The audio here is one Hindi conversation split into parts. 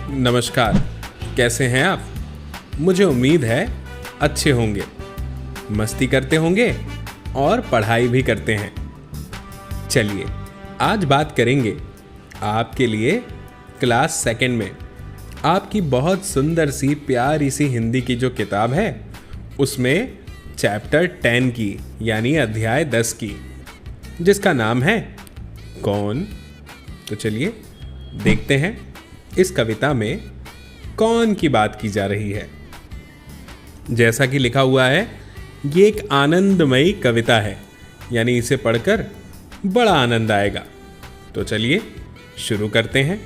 नमस्कार। कैसे हैं आप? मुझे उम्मीद है अच्छे होंगे, मस्ती करते होंगे और पढ़ाई भी करते हैं। चलिए आज बात करेंगे आपके लिए क्लास सेकंड में आपकी बहुत सुंदर सी प्यारी सी हिंदी की जो किताब है उसमें चैप्टर 10 की यानी अध्याय 10 की, जिसका नाम है कौन। तो चलिए देखते हैं इस कविता में कौन की बात की जा रही है। जैसा कि लिखा हुआ है, ये एक आनंदमयी कविता है, यानी इसे पढ़कर बड़ा आनंद आएगा। तो चलिए शुरू करते हैं।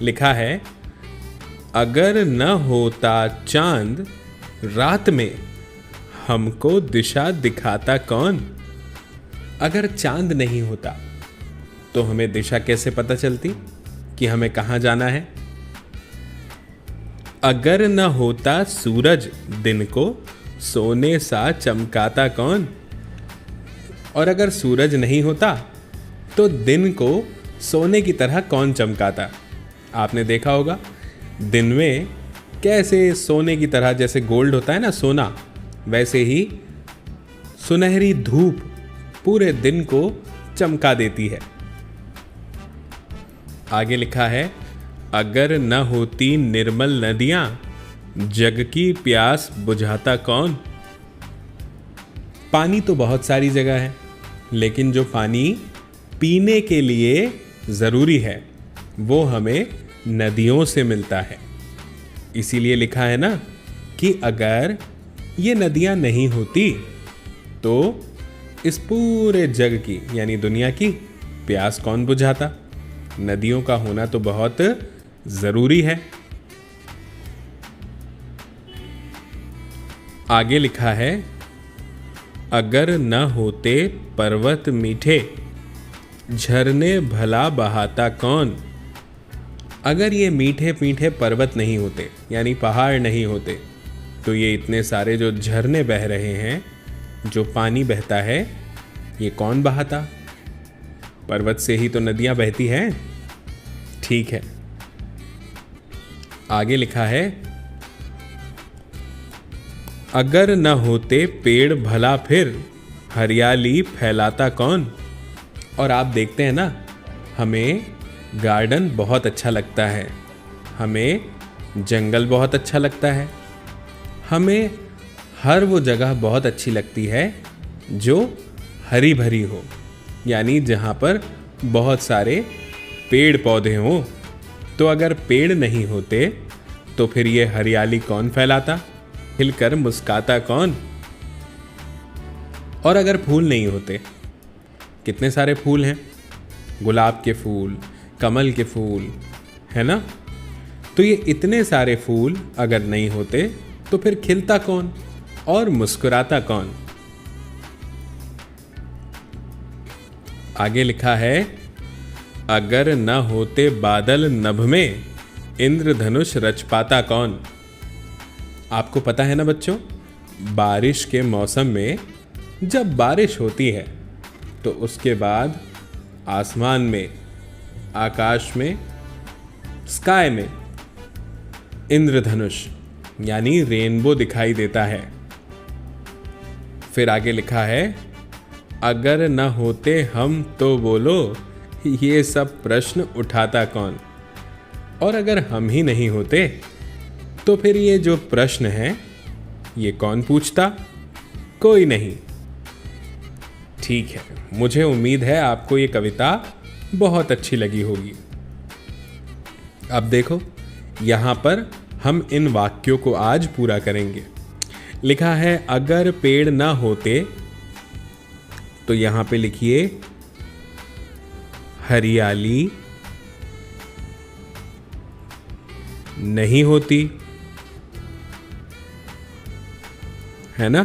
लिखा है, अगर न होता चांद रात में हमको दिशा दिखाता कौन। अगर चांद नहीं होता तो हमें दिशा कैसे पता चलती कि हमें कहां जाना है। अगर न होता सूरज दिन को सोने सा चमकाता कौन। और अगर सूरज नहीं होता तो दिन को सोने की तरह कौन चमकाता। आपने देखा होगा दिन में कैसे सोने की तरह, जैसे गोल्ड होता है ना सोना, वैसे ही सुनहरी धूप पूरे दिन को चमका देती है। आगे लिखा है, अगर न होती निर्मल नदियां जग की प्यास बुझाता कौन। पानी तो बहुत सारी जगह है, लेकिन जो पानी पीने के लिए जरूरी है वो हमें नदियों से मिलता है। इसीलिए लिखा है ना कि अगर ये नदियां नहीं होती तो इस पूरे जग की यानी दुनिया की प्यास कौन बुझाता। नदियों का होना तो बहुत जरूरी है। आगे लिखा है, अगर न होते पर्वत मीठे झरने भला बहाता कौन। अगर ये मीठे मीठे पर्वत नहीं होते यानी पहाड़ नहीं होते तो ये इतने सारे जो झरने बह रहे हैं, जो पानी बहता है, ये कौन बहाता। पर्वत से ही तो नदियां बहती हैं। ठीक है, आगे लिखा है, अगर न होते पेड़ भला फिर हरियाली फैलाता कौन। और आप देखते हैं ना, हमें गार्डन बहुत अच्छा लगता है, हमें जंगल बहुत अच्छा लगता है, हमें हर वो जगह बहुत अच्छी लगती है जो हरी भरी हो, यानी जहाँ पर बहुत सारे पेड़ पौधे हों। तो अगर पेड़ नहीं होते तो फिर ये हरियाली कौन फैलाता, खिलकर मुस्काता कौन। और अगर फूल नहीं होते, कितने सारे फूल हैं, गुलाब के फूल, कमल के फूल, है ना। तो ये इतने सारे फूल अगर नहीं होते तो फिर खिलता कौन और मुस्कुराता कौन। आगे लिखा है, अगर न होते बादल नभ में इंद्रधनुष रच पाता कौन। आपको पता है ना बच्चों, बारिश के मौसम में जब बारिश होती है तो उसके बाद आसमान में, आकाश में, स्काई में इंद्रधनुष यानी रेनबो दिखाई देता है। फिर आगे लिखा है, अगर न होते हम तो बोलो ये सब प्रश्न उठाता कौन। और अगर हम ही नहीं होते तो फिर ये जो प्रश्न है ये कौन पूछता। कोई नहीं। ठीक है, मुझे उम्मीद है आपको ये कविता बहुत अच्छी लगी होगी। अब देखो, यहां पर हम इन वाक्यों को आज पूरा करेंगे। लिखा है, अगर पेड़ ना होते, तो यहां पे लिखिए हरियाली नहीं होती, है ना।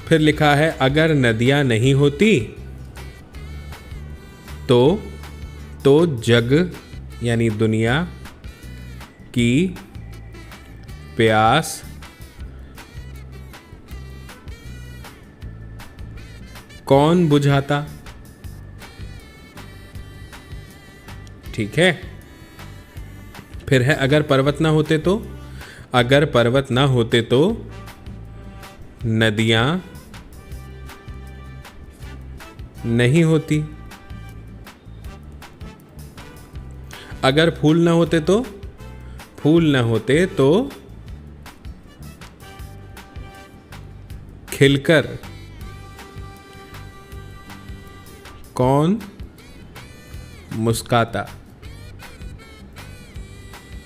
फिर लिखा है, अगर नदियां नहीं होती तो जग यानी दुनिया की प्यास कौन बुझाता। ठीक है, फिर है अगर पर्वत ना होते तो, अगर पर्वत ना होते तो नदियां नहीं होती। अगर फूल ना होते तो, फूल ना होते तो खिलकर कौन मुस्काता।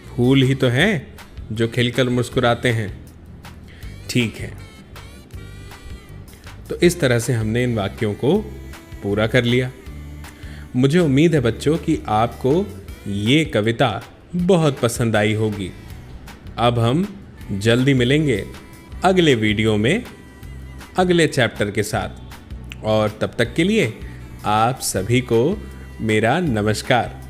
फूल ही तो हैं जो खिलकर मुस्कुराते हैं। ठीक है, तो इस तरह से हमने इन वाक्यों को पूरा कर लिया। मुझे उम्मीद है बच्चों कि आपको ये कविता बहुत पसंद आई होगी। अब हम जल्दी मिलेंगे अगले वीडियो में अगले चैप्टर के साथ, और तब तक के लिए आप सभी को मेरा नमस्कार।